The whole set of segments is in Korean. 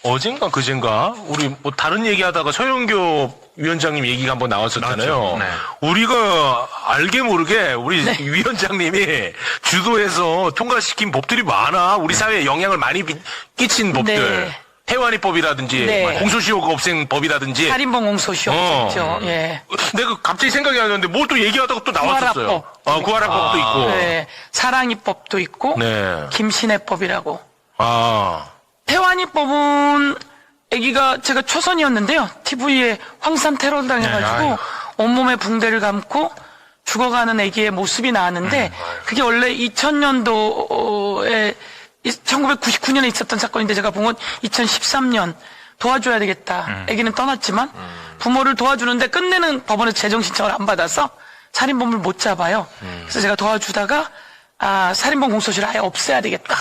어젠가 그젠가 우리 뭐 다른 얘기하다가 서영교 위원장님 얘기가 한번 나왔었잖아요. 네. 우리가 알게 모르게 우리 위원장님이 주도해서 통과시킨 법들이 많아. 우리 사회에 영향을 많이 끼친 법들. 네. 태완이법이라든지 네. 공소시효 없앤 법이라든지. 살인범 공소시효 있죠. 예. 내가 갑자기 생각이 안 나는데 뭘 또 얘기하다가 또 나왔었어요. 구하라법도 있고. 네. 사랑이법도 있고. 네. 김신혜법이라고. 아. 태완이법은 아기가 제가 초선이었는데요. TV에 황산 테러 당해가지고 네, 온몸에 붕대를 감고 죽어가는 아기의 모습이 나왔는데 그게 원래 2000년도에 1999년에 있었던 사건인데 제가 본 건 2013년 도와줘야 되겠다. 아기는 떠났지만 부모를 도와주는데 끝내는 법원에서 재정신청을 안 받아서 살인범을 못 잡아요. 그래서 제가 도와주다가 살인범 공소시효를 아예 없애야 되겠다.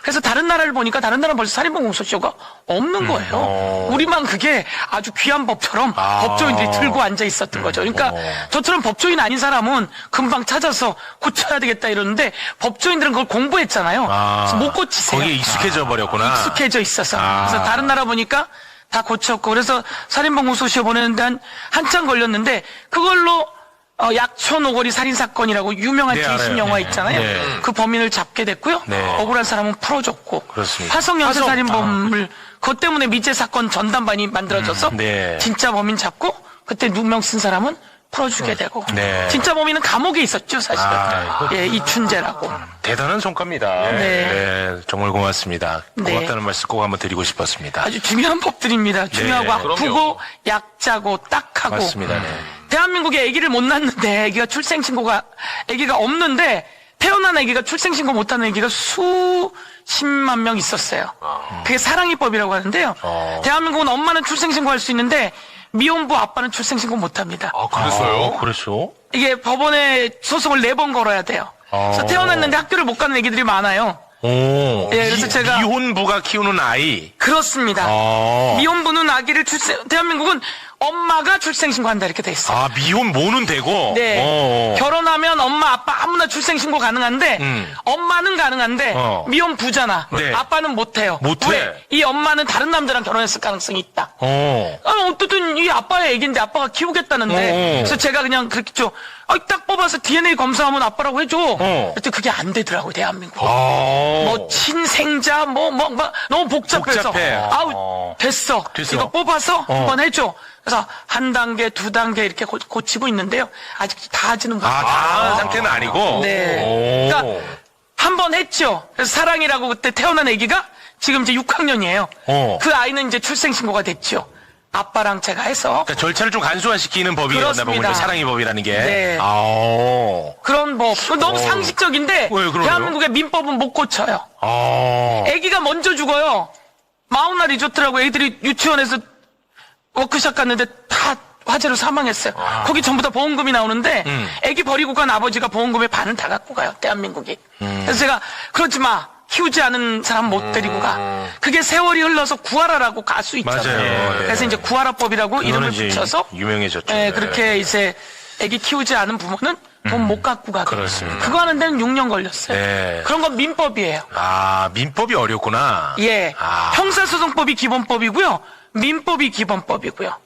그래서 다른 나라를 보니까 다른 나라는 벌써 살인범 공소시효가 없는 거예요. 우리만 그게 아주 귀한 법처럼 법조인들이 들고 앉아 있었던 거죠. 그러니까 저처럼 법조인 아닌 사람은 금방 찾아서 고쳐야 되겠다 이러는데 법조인들은 그걸 공부했잖아요. 그래서 못 고치세요. 거기에 익숙해져 버렸구나. 익숙해져 있어서. 그래서 다른 나라 보니까 다 고쳤고 그래서 살인범 공소시효 보내는데 한참 걸렸는데 그걸로 약촌 오거리 살인사건이라고 유명한 네, 뒤신 알아요. 영화 있잖아요. 네. 그 범인을 잡게 됐고요. 네. 억울한 사람은 풀어줬고. 그렇습니다. 화성 연쇄살인범을 그것 때문에 미제 사건 전담반이 만들어져서 네. 진짜 범인 잡고 그때 누명 쓴 사람은 풀어주게 되고. 네. 진짜 범인은 감옥에 있었죠 사실은. 예, 이춘재라고. 대단한 성과입니다. 네, 정말 고맙습니다. 네. 고맙다는 말씀 꼭 한번 드리고 싶었습니다. 아주 중요한 법들입니다. 중요하고 아프고 그럼요. 약자고 딱하고. 맞습니다. 네. 대한민국에 아기를 못 낳는데 아기가 아기가 없는데 태어난 아기가 출생신고 못하는 아기가 수십만 명 있었어요. 그게 사랑이법이라고 하는데요. 대한민국은 엄마는 출생신고할 수 있는데 미혼부 아빠는 출생신고 못합니다. 그랬어요? 그랬어? 이게 법원에 소송을 4번 걸어야 돼요. 그래서 태어났는데 학교를 못 가는 아기들이 많아요. 오. 예, 그래서 제가 미혼부가 키우는 아이. 그렇습니다. 미혼부는 아기를 대한민국은 엄마가 출생신고한다 이렇게 돼 있어요. 미혼 모는 되고. 네. 결혼하면 엄마, 아빠 아무나 출생신고 가능한데, 엄마는 가능한데, 미혼부잖아. 네. 아빠는 못해요. 못해. 왜? 이 엄마는 다른 남자랑 결혼했을 가능성이 있다. 어쨌든 이 아빠의 애기인데 아빠가 키우겠다는데, 그래서 제가 그냥 그렇게 죠 딱 뽑아서 DNA 검사하면 아빠라고 해줘. 그랬더니 그게 안 되더라고요, 대한민국. 뭐, 친생자, 너무 복잡해서. 복잡해. 됐어. 이거 뽑아서 한번 해줘. 그래서 한 단계, 2단계 이렇게 고치고 있는데요. 아직 다 하지는 못해요. 다 한 상태는 아니고. 네. 그러니까 한 번 했죠. 그래서 사랑이라고 그때 태어난 아기가 지금 이제 6학년이에요. 그 아이는 이제 출생신고가 됐죠. 아빠랑 제가 해서. 그러니까 절차를 좀 간소화시키는 법이었나 보군요. 그렇습니다. 사랑의 법이라는 게. 네. 그런 법. 너무 상식적인데 그러네요. 대한민국의 민법은 못 고쳐요. 아기가 먼저 죽어요. 40날 잊었더라고. 애들이 유치원에서 워크숍 갔는데 다 화재로 사망했어요. 거기 전부 다 보험금이 나오는데 애기 버리고 간 아버지가 보험금의 반은 다 갖고 가요. 대한민국이. 그래서 제가 그러지 마. 키우지 않은 사람 못 데리고 가. 그게 세월이 흘러서 구하라라고 가수 있잖아요. 맞아요. 네. 그래서 이제 구하라법이라고 이름을 붙여서 유명해졌죠. 네, 그렇게 이제 애기 키우지 않은 부모는 돈 못 갖고 가고. 그렇습니다. 그거 하는 데는 6년 걸렸어요. 네. 그런 건 민법이에요. 민법이 어렵구나. 예. 형사소송법이 기본법이고요. 민법이 기본법이고요.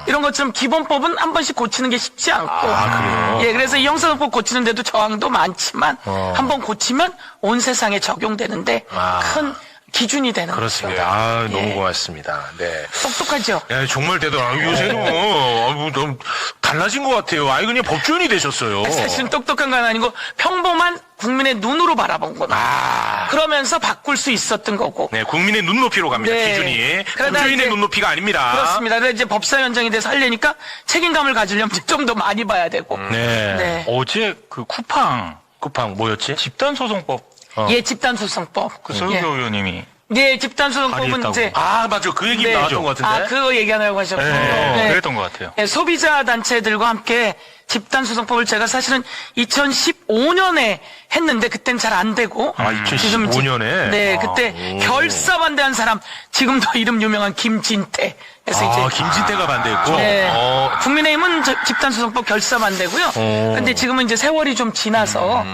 이런 것처럼 기본법은 한 번씩 고치는 게 쉽지 않고. 그래요? 예, 그래서 이 형사소송법 고치는데도 저항도 많지만 한 번 고치면 온 세상에 적용되는데 큰 기준이 되는 그렇습니다. 거죠. 너무 예. 고맙습니다. 네. 똑똑하죠? 야, 정말 대단하다. 요새는 너무 달라진 것 같아요. 그냥 법조인이 되셨어요. 사실은 똑똑한 건 아니고 평범한 국민의 눈으로 바라본 겁니다. 그러면서 바꿀 수 있었던 거고. 네, 국민의 눈높이로 갑니다. 네. 기준이. 그러다 법조인의 이제 눈높이가 아닙니다. 그렇습니다. 그래서 이제 법사위원장이 돼서 하려니까 책임감을 가지려면 좀 더 많이 봐야 되고. 네. 네. 어제 그 쿠팡 뭐였지? 집단소송법 예, 집단소송법. 그 서유교 의원님이 네, 집단소송법은 발의했다고. 이제. 맞아. 그 얘기 네. 나왔던 것 같은데. 그거 얘기하려고 하셨군요. 그랬던 것 같아요. 네, 소비자 단체들과 함께 집단소송법을 제가 사실은 2015년에 했는데 그땐 잘 안 되고. 2015년에? 네, 그때 결사 반대한 사람, 지금도 이름 유명한 김진태. 그래서 이제 김진태가 반대했고. 네. 국민의힘은 집단소송법 결사 반대고요. 근데 지금은 이제 세월이 좀 지나서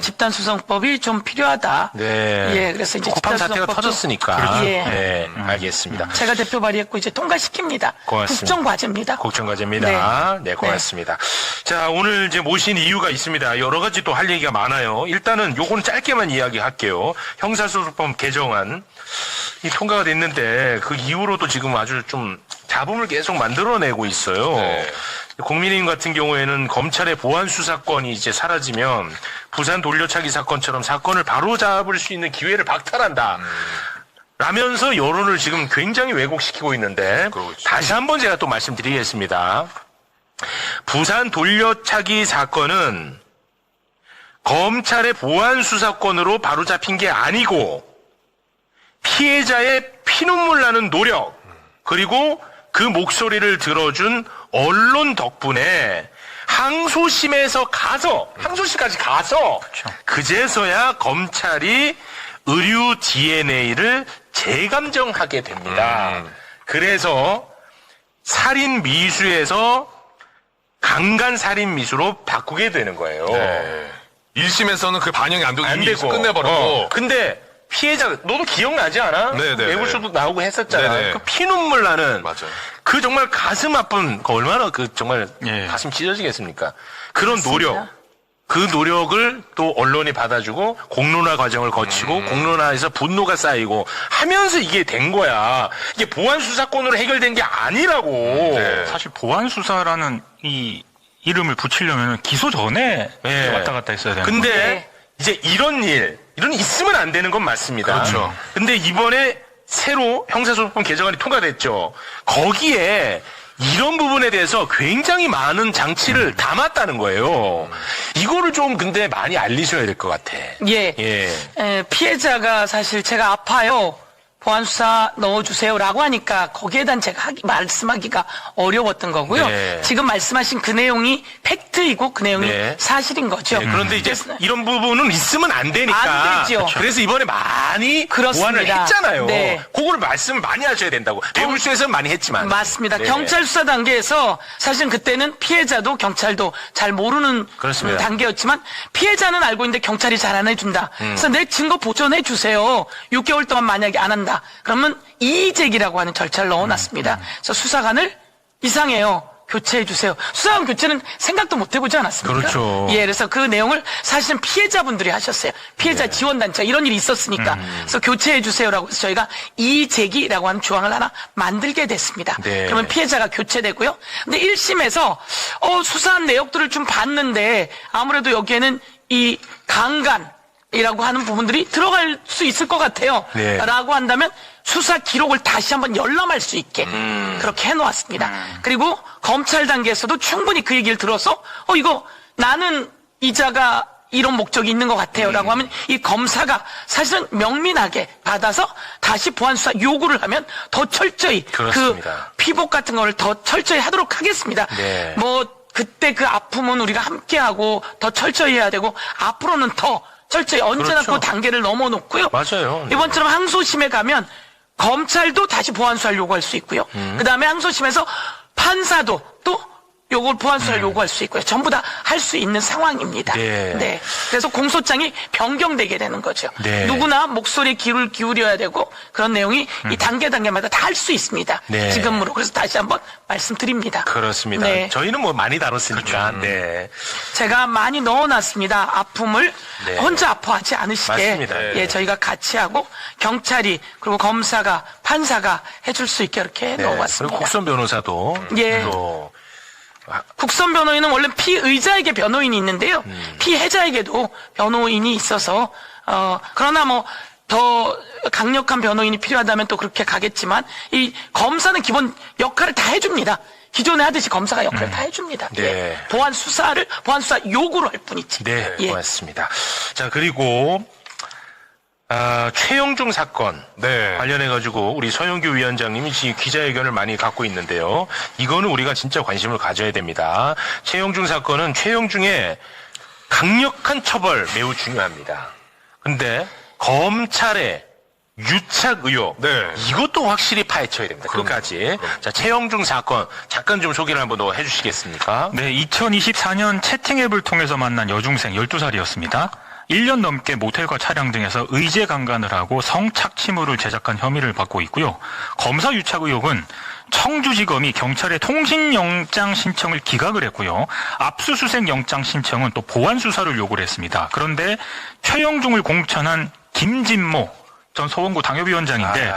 집단소송법이 좀 필요하다. 네. 예, 그래서 이제 쿠팡 사태가 집단소송법 좀- 터졌으니까. 그렇죠. 예. 네, 알겠습니다. 제가 대표 발의했고 이제 통과시킵니다. 고맙습니다. 국정과제입니다. 국정과제입니다. 네, 고맙습니다. 자, 오늘 이제 모신 이유가 있습니다. 여러 가지 또 할 얘기가 많아요. 일단은 요거는 짧게만 이야기할게요. 형사소송법 개정안 이 통과가 됐는데 그 이후로도 지금 아주 좀 잡음을 계속 만들어내고 있어요. 국민의힘 같은 경우에는 검찰의 보안 수사권이 이제 사라지면 부산 돌려차기 사건처럼 사건을 바로 잡을 수 있는 기회를 박탈한다. 라면서 여론을 지금 굉장히 왜곡시키고 있는데 다시 한번 제가 또 말씀드리겠습니다. 부산 돌려차기 사건은 검찰의 보안 수사권으로 바로 잡힌 게 아니고 피해자의 피눈물 나는 노력 그리고 그 목소리를 들어준 언론 덕분에 항소심까지 가서 그제서야 검찰이 의류 DNA를 재감정하게 됩니다. 그래서 살인 미수에서 강간 살인 미수로 바꾸게 되는 거예요. 1심에서는 그 반영이 안 되고 안 이미 되고. 끝내버렸고. 근데 피해자, 너도 기억나지 않아? 네네네. 매불쇼도 나오고 했었잖아. 네네. 그 피눈물 나는. 맞아요. 그 정말 가슴 아픈, 그 얼마나 그 정말 예. 가슴 찢어지겠습니까? 그런 노력. 그 노력을 또 언론이 받아주고 공론화 과정을 거치고 공론화에서 분노가 쌓이고 하면서 이게 된 거야. 이게 보안 수사권으로 해결된 게 아니라고. 네. 사실 보안 수사라는 이 이름을 붙이려면 기소 전에 예. 왔다 갔다 했어야 되는 근데 네. 이제 이런 있으면 안 되는 건 맞습니다. 그렇죠. 근데 이번에 새로 형사소송법 개정안이 통과됐죠. 거기에 이런 부분에 대해서 굉장히 많은 장치를 담았다는 거예요. 이거를 좀 근데 많이 알리셔야 될 것 같아. 예. 피해자가 사실 제가 아파요. 보안수사 넣어주세요라고 하니까 거기에 대한 제가 말씀하기가 어려웠던 거고요. 네. 지금 말씀하신 그 내용이 팩트이고 그 내용이 네. 사실인 거죠. 그런데 이제 그래서 이런 부분은 있으면 안 되니까. 안 되죠. 그래서 이번에 많이 그렇습니다. 보완을 했잖아요. 네. 그거를 말씀을 많이 하셔야 된다고. 매불쇼에서는 많이 했지만. 맞습니다. 네. 경찰 수사 단계에서 사실은 그때는 피해자도 경찰도 잘 모르는 그렇습니다. 단계였지만 피해자는 알고 있는데 경찰이 잘 안 해준다. 그래서 내 증거 보존해 주세요. 6개월 동안 만약에 안 한다. 그러면 이의제기라고 하는 절차를 넣어놨습니다. 그래서 수사관을 이상해요. 교체해 주세요. 수사관 교체는 생각도 못 해보지 않았습니까? 그렇죠. 예, 그래서 그 내용을 사실은 피해자분들이 하셨어요. 피해자 지원단체 이런 일이 있었으니까. 그래서 교체해 주세요라고 해서 저희가 이의제기라고 하는 조항을 하나 만들게 됐습니다. 네. 그러면 피해자가 교체되고요. 근데 1심에서 수사한 내역들을 좀 봤는데 아무래도 여기에는 이 강간이라고 하는 부분들이 들어갈 수 있을 것 같아요. 네. 라고 한다면 수사 기록을 다시 한번 열람할 수 있게 그렇게 해놓았습니다. 그리고 검찰 단계에서도 충분히 그 얘기를 들어서 이거 나는 이자가 이런 목적이 있는 것 같아요. 라고 하면 이 검사가 사실은 명민하게 받아서 다시 보안수사 요구를 하면 더 철저히 그렇습니다. 그 피복 같은 거를 더 철저히 하도록 하겠습니다. 네. 그때 그 아픔은 우리가 함께하고 더 철저히 해야 되고 앞으로는 더 철저히 언제나 그렇죠. 그 단계를 넘어놓고요. 맞아요. 네. 이번처럼 항소심에 가면 검찰도 다시 보안수사를 요구할 수 있고요. 그 다음에 항소심에서 판사도 또 요걸 보안수사를 요구할 수 있고요. 전부 다 할 수 있는 상황입니다. 네. 그래서 공소장이 변경되게 되는 거죠. 네. 누구나 목소리에 귀를 기울여야 되고 그런 내용이 이 단계마다 다 할 수 있습니다. 네. 지금으로. 그래서 다시 한번 말씀드립니다. 그렇습니다. 네. 저희는 뭐 많이 다뤘으니까. 네. 제가 많이 넣어놨습니다. 아픔을 네. 혼자 아파하지 않으시게. 맞습니다. 예, 저희가 같이 하고 경찰이 그리고 검사가 판사가 해줄 수 있게 이렇게 네. 넣어왔습니다. 그리고 국선 변호사도 예. 또 국선 변호인은 원래 피의자에게 변호인이 있는데요. 피해자에게도 변호인이 있어서 그러나 더 강력한 변호인이 필요하다면 또 그렇게 가겠지만 이 검사는 기본 역할을 다 해줍니다. 기존에 하듯이 검사가 역할을 다 해줍니다. 네. 예. 보안 수사 요구를 할 뿐이지. 네, 예. 고맙습니다. 자, 그리고 최영중 사건 네. 관련해가지고 우리 서영교 위원장님이 지금 기자회견을 많이 갖고 있는데요. 이거는 우리가 진짜 관심을 가져야 됩니다. 최영중 사건은 최영중의 강력한 처벌 매우 중요합니다. 근데 검찰의 유착 의혹 네. 이것도 확실히 파헤쳐야 됩니다. 끝까지. 자, 최영중 사건 잠깐 좀 소개를 한번 더 해주시겠습니까? 네, 2024년 채팅앱을 통해서 만난 여중생 12살이었습니다. 1년 넘게 모텔과 차량 등에서 의제 강간을 하고 성착취물을 제작한 혐의를 받고 있고요. 검사 유착 의혹은 청주지검이 경찰에 통신영장 신청을 기각을 했고요. 압수수색 영장 신청은 또 보완 수사를 요구를 했습니다. 그런데 최영중을 공천한 김진모 전 서원구 당협위원장인데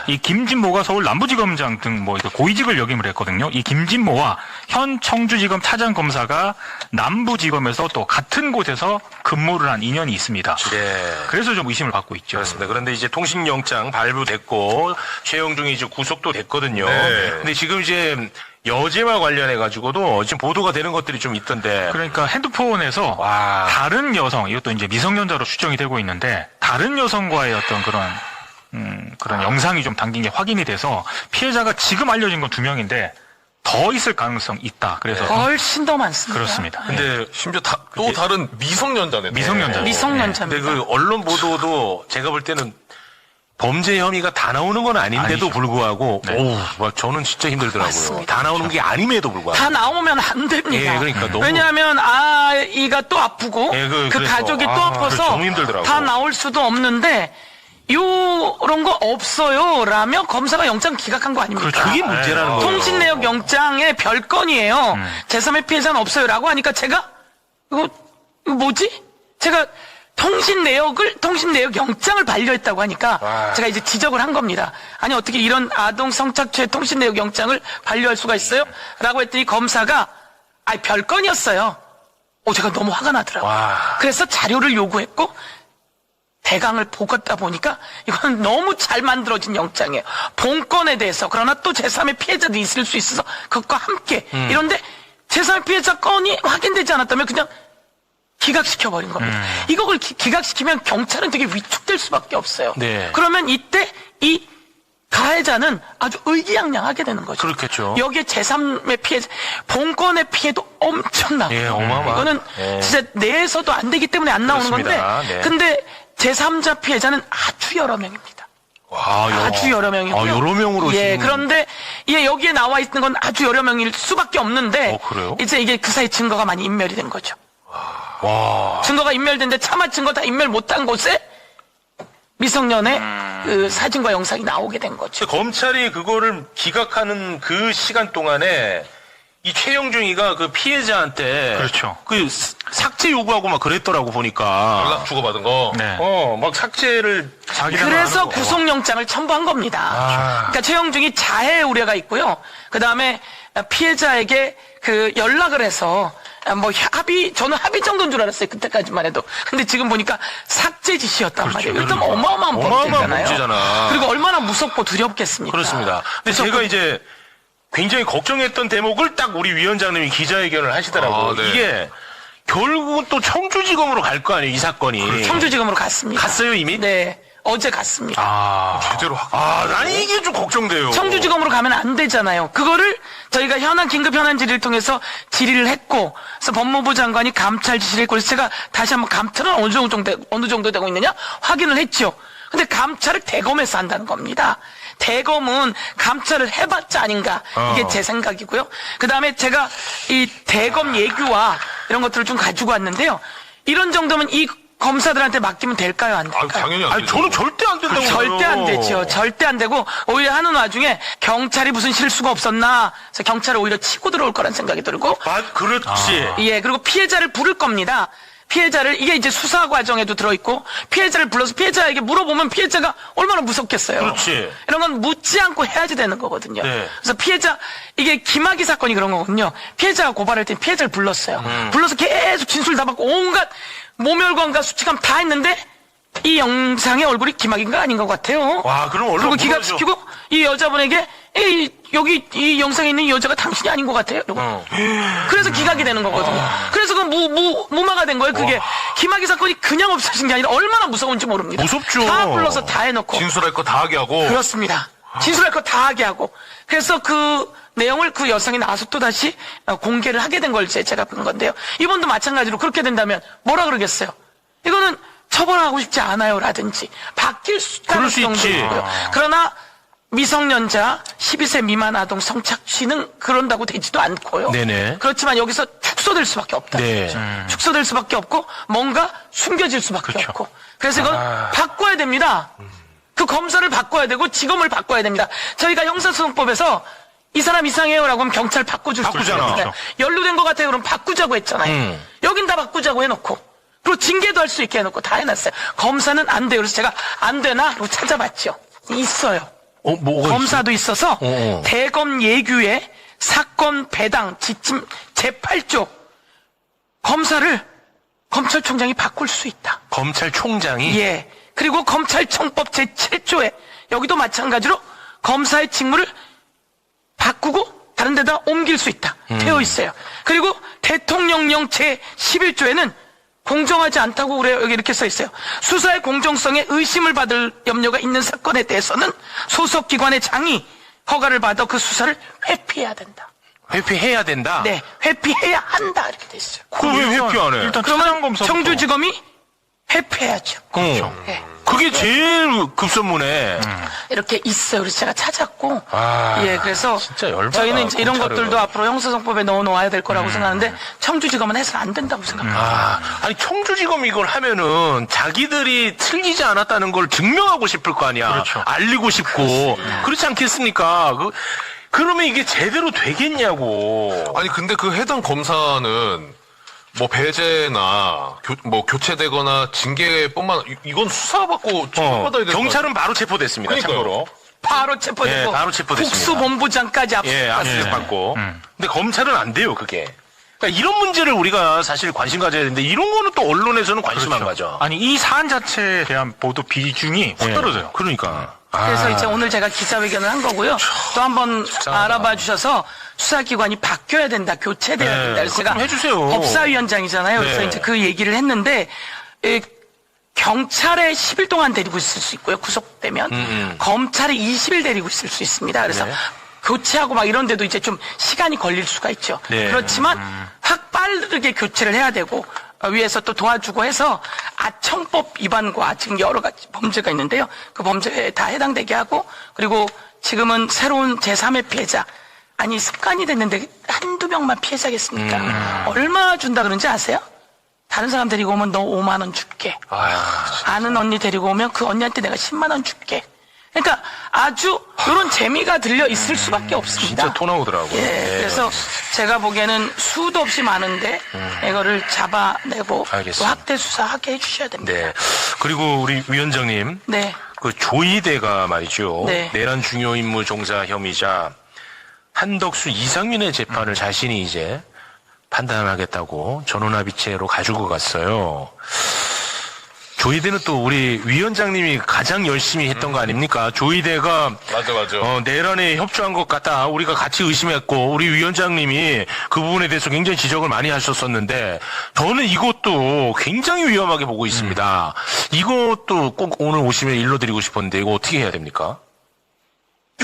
이 김진모가 서울 남부지검장 등 고위직을 역임을 했거든요. 이 김진모와 현 청주지검 차장검사가 남부지검에서 또 같은 곳에서 근무를 한 인연이 있습니다. 네. 그래서 좀 의심을 받고 있죠. 그렇습니다. 그런데 이제 통신영장 발부됐고 최영중이 이제 구속도 됐거든요. 네. 근데 지금 이제 여죄와 관련해가지고도 지금 보도가 되는 것들이 좀 있던데. 그러니까 핸드폰에서 와. 다른 여성, 이것도 이제 미성년자로 추정이 되고 있는데 다른 여성과의 어떤 그런 영상이 좀 담긴 게 확인이 돼서 피해자가 지금 알려진 건 2명인데 더 있을 가능성 있다. 그래서 훨씬 더 많습니다. 그렇습니다. 근데 심지어 또 다른 미성년자네. 미성년자. 미성년자입니다. 근데 그 언론 보도도 제가 볼 때는 범죄 혐의가 다 나오는 건 아닌데도 아니죠. 불구하고 네. 오우, 저는 진짜 힘들더라고요. 맞습니다. 다 나오는 게 아님에도 불구하고. 다 나오면 안 됩니다. 예, 그러니까 너무- 왜냐하면 아이가 또 아프고 예, 그 그래서. 가족이 또 아파서 그래서 너무 힘들더라고요. 다 나올 수도 없는데 요런 거 없어요 라며 검사가 영장 기각한 거 아닙니까? 그렇죠. 그게 문제라는 거예요. 통신 내역 영장의 별건이에요. 제3의 피해자는 없어요 라고 하니까 제가 이거 뭐지? 제가 통신 내역 영장을 반려했다고 하니까 와. 제가 이제 지적을 한 겁니다. 아니 어떻게 이런 아동 성착취의 통신 내역 영장을 반려할 수가 있어요? 라고 했더니 검사가 별건이었어요. 제가 너무 화가 나더라고요. 와. 그래서 자료를 요구했고 대강을 보겠다 보니까 이건 너무 잘 만들어진 영장이에요. 본건에 대해서 그러나 또 제3의 피해자도 있을 수 있어서 그것과 함께 이런데 제3의 피해자 건이 확인되지 않았다면 그냥 기각시켜버린 겁니다. 이걸 기각시키면 경찰은 되게 위축될 수밖에 없어요. 네. 그러면 이때 이 가해자는 아주 의기양양하게 되는 거죠. 그렇겠죠. 여기에 제3의 피해자, 본건의 피해도 엄청나고. 예, 어마어마한. 이거는 예. 진짜 내에서도 안 되기 때문에 안 나오는 그렇습니다. 건데. 네. 근데 제3자 피해자는 아주 여러 명입니다. 아주 여러 명이고요. 여러 명으로 예, 지금. 그런데 여기에 나와 있는 건 아주 여러 명일 수밖에 없는데. 그래요? 이제 이게 그 사이 증거가 많이 인멸이 된 거죠. 와. 증거가 인멸된데 차마 증거 다 인멸 못한 곳에 미성년의 그 사진과 영상이 나오게 된 거죠. 검찰이 그거를 기각하는 그 시간 동안에 이 최영중이가 그 피해자한테 그렇죠. 그 삭제 요구하고 막 그랬더라고 보니까. 연락 주고받은 거. 네. 막 삭제를 그래서 구속영장을 첨부한 겁니다. 그러니까 최영중이 자해 우려가 있고요. 그 다음에 피해자에게 그 연락을 해서 저는 합의 정도인 줄 알았어요. 그때까지만 해도. 근데 지금 보니까 삭제 지시였단 말이에요. 일단 어마어마한 범죄잖아요. 범죄잖아. 그리고 얼마나 무섭고 두렵겠습니까? 그렇습니다. 근데 제가 이제 굉장히 걱정했던 대목을 딱 우리 위원장님이 기자회견을 하시더라고요. 네. 이게 결국은 또 청주지검으로 갈 거 아니에요, 이 사건이. 청주지검으로 갔습니다. 갔어요, 이미? 네. 어제 갔습니다. 제대로 난 이게 좀 걱정돼요. 청주지검으로 가면 안 되잖아요. 그거를 저희가 긴급 현안 질의를 통해서 질의를 했고, 그래서 법무부 장관이 감찰 지시를 했고, 그래서 제가 다시 한번 감찰은 어느 정도 되고 있느냐 확인을 했죠. 근데 감찰을 대검에서 한다는 겁니다. 대검은 감찰을 해봤자 아닌가 이게 제 생각이고요. 그 다음에 제가 이 대검 예규와 이런 것들을 좀 가지고 왔는데요. 이런 정도면 이 검사들한테 맡기면 될까요, 안 될까요? 당연히 안 되죠. 저는 절대 안 된다고 절대 안 되죠. 절대 안 되고 오히려 하는 와중에 경찰이 무슨 실수가 없었나 그래서 경찰을 오히려 치고 들어올 거란 생각이 들고 그렇지. 예, 그리고 피해자를 부를 겁니다. 피해자를 이게 이제 수사 과정에도 들어있고 피해자를 불러서 피해자에게 물어보면 피해자가 얼마나 무섭겠어요. 그렇지. 이런 건 묻지 않고 해야지 되는 거거든요. 네. 그래서 이게 김학의 사건이 그런 거거든요. 피해자가 고발할 때 피해자를 불렀어요. 불러서 계속 진술 다 받고 온갖 모멸감과 수치감 다 했는데 이 영상의 얼굴이 김학의인가 아닌 것 같아요. 와, 그럼 얼른 그리고 물어줘. 기각시키고 이 여자분에게 이 여기 이 영상에 있는 이 여자가 당신이 아닌 것 같아요. 이러고. 그래서 기각이 되는 거거든요. 그래서 그 무마가 된 거예요. 그게 김학의 사건이 그냥 없어진 게 아니라 얼마나 무서운지 모릅니다. 무섭죠. 다 불러서 다 해놓고. 진술할 거 다 하게 하고. 그렇습니다. 진술할 거 다 하게 하고. 그래서 그 내용을 그 여성이 나와서 또 다시 공개를 하게 된 걸 제가 본 건데요. 이번도 마찬가지로 그렇게 된다면 뭐라 그러겠어요? 이거는 처벌하고 싶지 않아요. 라든지 바뀔 그럴 수 가능성도 있지. 있고요. 그러나 미성년자 12세 미만 아동 성착취는 그런다고 되지도 않고요. 네네. 그렇지만 여기서 축소될 수밖에 없다. 네. 축소될 수밖에 없고 뭔가 숨겨질 수밖에 없고. 그래서 이건 바꿔야 됩니다. 그 검사를 바꿔야 되고 지검을 바꿔야 됩니다. 저희가 형사소송법에서 이 사람 이상해요라고 하면 경찰 바꿔줄 수 바꾸잖아. 있잖아요. 그렇죠. 연루된 것 같아요. 그럼 바꾸자고 했잖아요. 여긴 다 바꾸자고 해놓고 그리고 징계도 할 수 있게 해놓고 다 해놨어요. 검사는 안 돼요. 그래서 제가 안 되나? 라고 찾아봤죠. 있어요. 뭐가 검사도 있어서 어. 대검 예규의 사건 배당 지침 제8조 검사를 검찰총장이 바꿀 수 있다. 검찰총장이 예. 그리고 검찰청법 제7조에 여기도 마찬가지로 검사의 직무를 바꾸고 다른 데다 옮길 수 있다. 되어 있어요. 그리고 대통령령 제11조에는 공정하지 않다고 그래요. 여기 이렇게 써 있어요. 수사의 공정성에 의심을 받을 염려가 있는 사건에 대해서는 소속 기관의 장이 허가를 받아 그 수사를 회피해야 된다. 회피해야 된다. 네, 회피해야 한다 이렇게 돼 있어요. 그걸 왜 회피 안 해? 일단 그러면 차량검사부터. 청주지검이 회피해야죠. 그렇죠. 네. 그게 제일 급선무네. 이렇게 있어요. 그래서 제가 찾았고, 아, 예, 그래서 진짜 열받아, 저희는 이제 이런 검찰은. 것들도 앞으로 형사소송법에 넣어놓아야 될 거라고 생각하는데 청주지검은 해서는 안 된다고 생각합니다. 아니 청주지검 이걸 하면은 자기들이 틀리지 않았다는 걸 증명하고 싶을 거 아니야. 그렇죠. 알리고 싶고 그렇지 않겠습니까? 그러면 이게 제대로 되겠냐고. 아니 근데 그 해당 검사는 뭐 배제나 교체되거나 징계뿐만 이건 수사받고 처벌받아야 되는 경찰은 바로 체포됐습니다. 그러니까요. 참고로. 바로 체포되고 예, 바로 체포됐습니다. 국수본부장까지 예, 압수받습니다. 압수받고. 근데 검찰은 안 돼요, 그게. 그러니까 이런 문제를 우리가 사실 관심 가져야 되는데 이런 거는 또 언론에서는 관심 안 가져. 아니 이 사안 자체에 대한 보도 비중이 확 예, 떨어져요. 그러니까. 그래서 이제 오늘 제가 기자회견을 한 거고요. 또 한번 알아봐 주셔서 수사기관이 바뀌어야 된다, 교체돼야 네, 된다. 그래서 그거 제가 좀 해주세요. 법사위원장이잖아요. 그래서 네. 이제 그 얘기를 했는데 경찰에 10일 동안 데리고 있을 수 있고요. 구속되면 검찰에 20일 데리고 있을 수 있습니다. 그래서 네. 교체하고 막 이런 데도 이제 좀 시간이 걸릴 수가 있죠. 네. 그렇지만 확 빠르게 교체를 해야 되고 위에서 또 도와주고 해서 아청법 위반과 지금 여러 가지 범죄가 있는데요. 그 범죄에 다 해당되게 하고 그리고 지금은 새로운 제3의 피해자 아니 습관이 됐는데 한두 명만 피해자겠습니까? 얼마 준다 그런지 아세요? 다른 사람 데리고 오면 너 5만 원 줄게. 아는 언니 데리고 오면 그 언니한테 내가 10만 원 줄게. 그러니까 아주 이런 재미가 들려 있을 수밖에 없습니다. 진짜 토 나오더라고요. 예, 네. 그래서 제가 보기에는 수도 없이 많은데 이거를 잡아내고 또 알겠습니다. 확대 수사하게 해주셔야 됩니다. 네. 그리고 우리 위원장님. 네. 그 조이대가 말이죠. 네. 내란 중요 임무 종사 혐의자 한덕수 이상윤의 재판을 자신이 이제 판단하겠다고 전원합의체로 가지고 갔어요. 조이대는 또 우리 위원장님이 가장 열심히 했던 거 아닙니까? 조이대가 맞아. 내란에 협조한 것 같다. 우리가 같이 의심했고 우리 위원장님이 그 부분에 대해서 굉장히 지적을 많이 하셨었는데 저는 이것도 굉장히 위험하게 보고 있습니다. 이것도 꼭 오늘 오시면 일러드리고 싶었는데 이거 어떻게 해야 됩니까?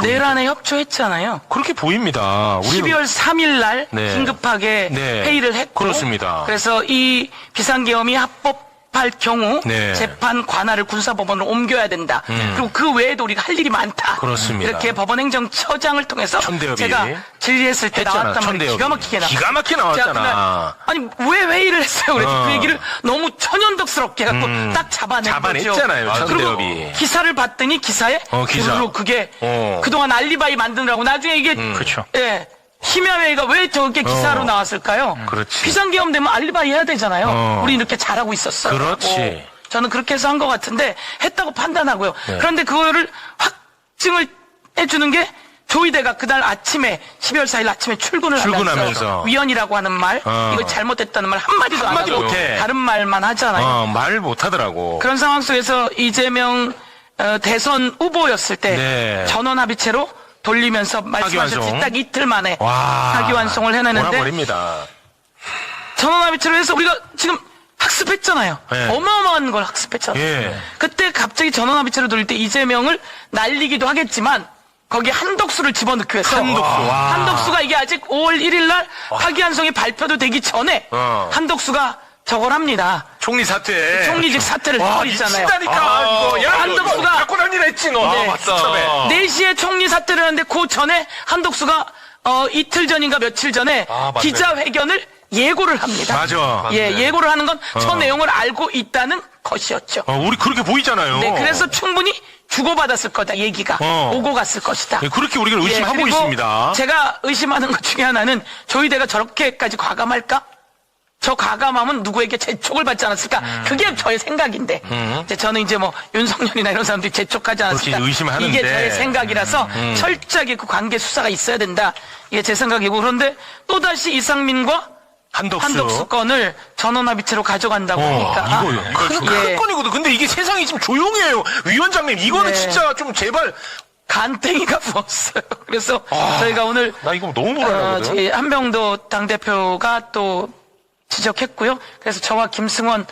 내란에 협조했잖아요. 그렇게 보입니다. 우리는 12월 3일 날 네. 긴급하게 네. 회의를 했고 그렇습니다. 그래서 이 비상계엄이 합법할 경우 네. 재판 관할을 군사법원으로 옮겨야 된다. 그리고 그 외에도 우리가 할 일이 많다. 그렇습니다. 이렇게 법원행정처장을 통해서 천대엽이 제가 질의했을 때 했잖아. 나왔단 말이에요. 천대엽이. 기가 막히게 나왔어요. 기가 막히게 나왔잖아. 아니 왜 회의를 했어요? 그래서 어. 그 얘기를 너무 천연덕스럽게 해갖고 딱 잡아냈잖아요, 거죠. 천대엽이. 그리고 기사를 봤더니 기사에 기사. 별로 그게 어. 그동안 알리바이 만드느라고 나중에 이게 그렇죠. 예. 심야회의가 왜 저게 기사로 나왔을까요? 그렇지. 비상계엄 되면 알리바이 해야 되잖아요. 어. 우리 이렇게 잘하고 있었어요. 그렇지. 저는 그렇게 해서 한 것 같은데 했다고 판단하고요. 그런데 그거를 확증을 해주는 게 조이대가 그날 아침에 12월 4일 아침에 출근하면서 위헌이라고 하는 말 이거 잘못됐다는 말 한마디도 안 하고 못해. 다른 말만 하잖아요. 말 못하더라고. 그런 상황 속에서 이재명 대선 후보였을 때 네. 전원합의체로 돌리면서 말씀하셨듯이 파기환송. 딱 이틀 만에 와. 파기환송을 해내는데 몰아버립니다. 전원합의체로 해서 우리가 지금 학습했잖아요. 네. 어마어마한 걸 학습했잖아요. 예. 그때 갑자기 전원합의체로 돌릴 때 이재명을 날리기도 하겠지만 거기에 한덕수를 집어넣기 위해서 한덕수, 와. 한덕수가 이게 아직 5월 1일 날 파기환송이 발표도 되기 전에 한덕수가 저걸 합니다. 총리 사퇴. 총리직 사퇴를 해버리잖아요. 미친다니까. 이거. 야, 한덕수가- 이거 갖고 다니라 했지, 너. 네. 맞다. 4시에 총리 사퇴를 하는데 그 전에 한덕수가 이틀 전인가 며칠 전에 맞네. 기자회견을 예고를 합니다. 맞아. 예, 예고를 하는 건 저 내용을 알고 있다는 것이었죠. 우리 그렇게 보이잖아요. 네, 그래서 충분히 주고받았을 거다, 얘기가. 오고 갔을 것이다. 예, 그렇게 우리가 의심하고 그리고 있습니다. 제가 의심하는 것 중에 하나는 조희대가 저렇게까지 과감할까? 저 과감함은 누구에게 재촉을 받지 않았을까? 그게 저의 생각인데. 이제 저는 이제 뭐 윤석열이나 이런 사람들이 재촉하지 않았을까? 그렇게 의심하는데. 이게 저의 생각이라서 철저하게 그 관계 수사가 있어야 된다. 이게 제 생각이고. 그런데 또다시 이상민과 한덕수 건을 전원합의체로 가져간다고 하니까. 이거 큰 건이거든. 근데 이게 세상이 지금 조용해요. 위원장님, 이거는 네. 진짜 좀 제발. 간땡이가 부었어요. 그래서 저희가 오늘 나 이거 너무 불안하거든. 저희 한병도 당대표가 또 지적했고요. 그래서 저와 김승원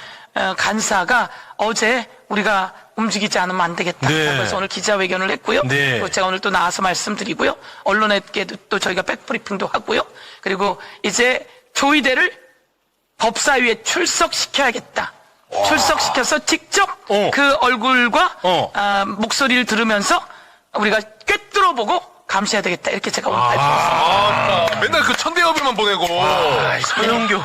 간사가 어제 우리가 움직이지 않으면 안 되겠다. 네. 그래서 오늘 기자회견을 했고요. 네. 그리고 제가 오늘 또 나와서 말씀드리고요. 언론에게도 또 저희가 백브리핑도 하고요. 그리고 이제 조희대를 법사위에 출석시켜야겠다. 출석시켜서 직접 그 얼굴과 목소리를 들으면서 우리가 꿰뚫어보고 감시해야 되겠다. 이렇게 제가 오늘 발표했습니다. 맨날 그 천대협의만 보내고. 서영교.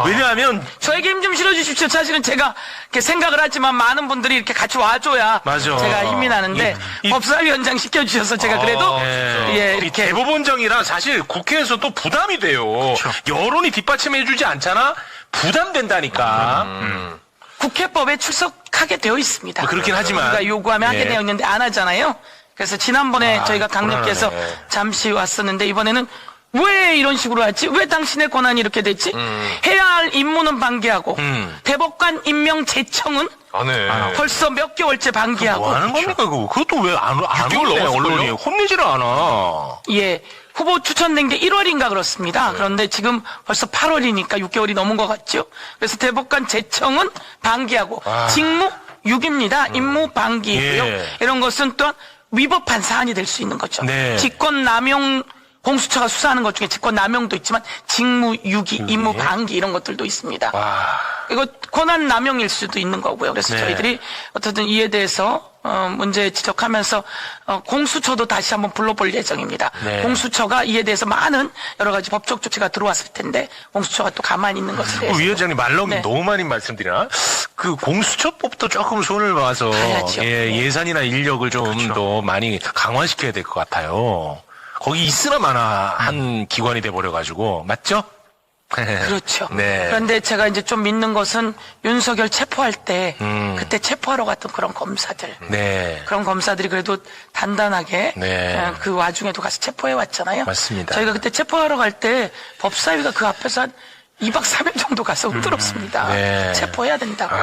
왜냐하면 저에게 힘 좀 실어주십시오. 사실은 제가 이렇게 생각을 하지만 많은 분들이 이렇게 같이 와줘야 맞아. 제가 힘이 나는데 법사위원장 시켜주셔서 제가 그래도 예, 이 이렇게 대법원장이라 사실 국회에서 또 부담이 돼요. 여론이 뒷받침해주지 않잖아? 부담된다니까. 국회법에 출석하게 되어 있습니다. 그렇긴 하지만. 우리가 요구하면 하게 예. 되어 있는데 안 하잖아요. 그래서 지난번에 저희가 강력해서 불안하네. 잠시 왔었는데 이번에는 왜 이런 식으로 하지? 왜 당신의 권한이 이렇게 됐지? 해야 할 임무는 방기하고 대법관 임명 제청은 안 해. 벌써 몇 개월째 방기하고 뭐 하는 겁니까, 그거? 그것도 왜 안 올래, 넘었을걸요? 언론이. 혼내지를 않아. 예, 후보 추천된 게 1월인가 그렇습니다. 그런데 지금 벌써 8월이니까 6개월이 넘은 것 같죠. 그래서 대법관 제청은 방기하고 직무 6입니다. 임무 방기고요. 예. 이런 것은 또한 위법한 사안이 될 수 있는 거죠. 네. 직권남용 공수처가 수사하는 것 중에 직권남용도 있지만 직무 유기, 임무 방기 이런 것들도 있습니다. 이거 권한 남용일 수도 있는 거고요. 그래서 네. 저희들이 어쨌든 이에 대해서 문제 지적하면서 공수처도 다시 한번 불러볼 예정입니다. 네. 공수처가 이에 대해서 많은 여러 가지 법적 조치가 들어왔을 텐데 공수처가 또 가만히 있는 것에 대해서 위원장님 말렁이 네. 너무 많이 말씀드리나? 그 공수처법도 조금 손을 봐서 봐야죠. 예산이나 인력을 좀 더 많이 강화시켜야 될 것 같아요. 거기 있으나 마나 한 기관이 돼버려가지고 맞죠? 그렇죠. 네. 그런데 제가 이제 좀 믿는 것은 윤석열 체포할 때 그때 체포하러 갔던 그런 검사들. 네. 그런 검사들이 그래도 단단하게 네. 그 와중에도 가서 체포해 왔잖아요. 맞습니다. 저희가 그때 체포하러 갈 때 법사위가 그 앞에서 한 2박 3일 정도 가서 흔들었습니다. 네. 체포해야 된다고.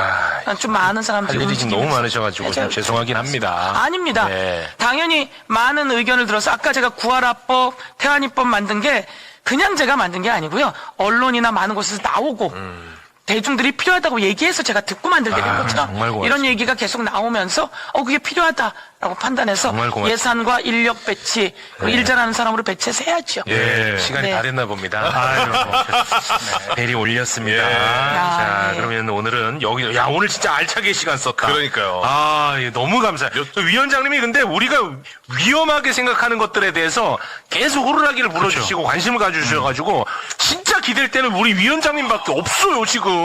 좀 많은 사람들이 할 일이 지금 너무 움직이면서. 많으셔가지고 좀 해줘야 죄송하긴 합니다. 아닙니다. 네. 당연히 많은 의견을 들어서 아까 제가 구하라법, 태안이법 만든 게 그냥 제가 만든 게 아니고요. 언론이나 많은 곳에서 나오고 대중들이 필요하다고 얘기해서 제가 듣고 만들게 된 거죠. 정말 고맙습니다. 이런 얘기가 계속 나오면서 그게 필요하다라고 판단해서 정말 고맙습니다. 예산과 인력 배치, 그리고 일 잘하는 사람으로 배치해서 해야죠. 예, 시간이 네. 다 됐나 봅니다. 벨이 올렸습니다. 예. 자, 예. 그러면 오늘은 여기, 야, 오늘 진짜 알차게 시간 썼다. 그러니까요. 예, 너무 감사해요. 저 위원장님이 근데 우리가 위험하게 생각하는 것들에 대해서 계속 호루라기를 불어주시고 관심을 가져주셔가지고 진짜 기댈 때는 우리 위원장님밖에 없어요, 지금.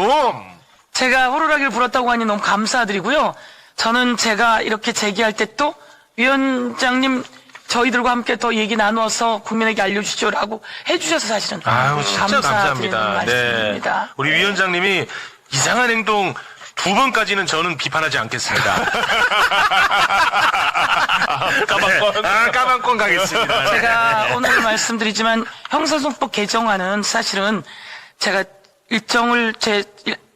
제가 호루라기를 불었다고 하니 너무 감사드리고요. 저는 제가 이렇게 제기할 때 또 위원장님 저희들과 함께 더 얘기 나누어서 국민에게 알려주시오라고 해주셔서 사실은 아유, 진짜 감사드리는 감사합니다. 네. 말씀입니다. 우리 위원장님이 이상한 행동 2번까지는 저는 비판하지 않겠습니다. 까방권. 까방권 가겠습니다. 제가 오늘 말씀드리지만 형사소송법 개정안은 사실은 제가 제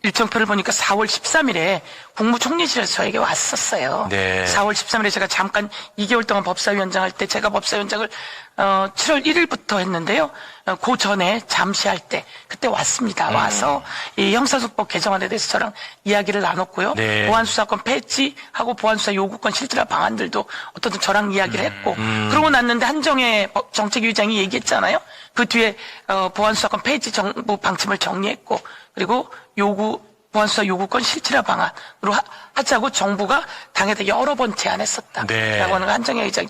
일정표를 보니까 4월 13일에 국무총리실에서 저에게 왔었어요. 네. 4월 13일에 제가 잠깐 2개월 동안 법사위원장 할 때 제가 법사위원장을 7월 1일부터 했는데요. 그 전에 잠시 할 때 그때 왔습니다. 와서 이 형사소송법 개정안에 대해서 저랑 이야기를 나눴고요. 네. 보안수사권 폐지하고 보안수사 요구권 실질화 방안들도 어떤 저랑 이야기를 했고 그러고 났는데 한정혜 정책위원장이 얘기했잖아요. 그 뒤에 보안수사권 폐지 정부 방침을 정리했고 그리고 보안수사 요구권 실질화 방안으로 하자고 정부가 당에다 여러 번 제안했었다라고 네. 하는 거 한정혜 의장이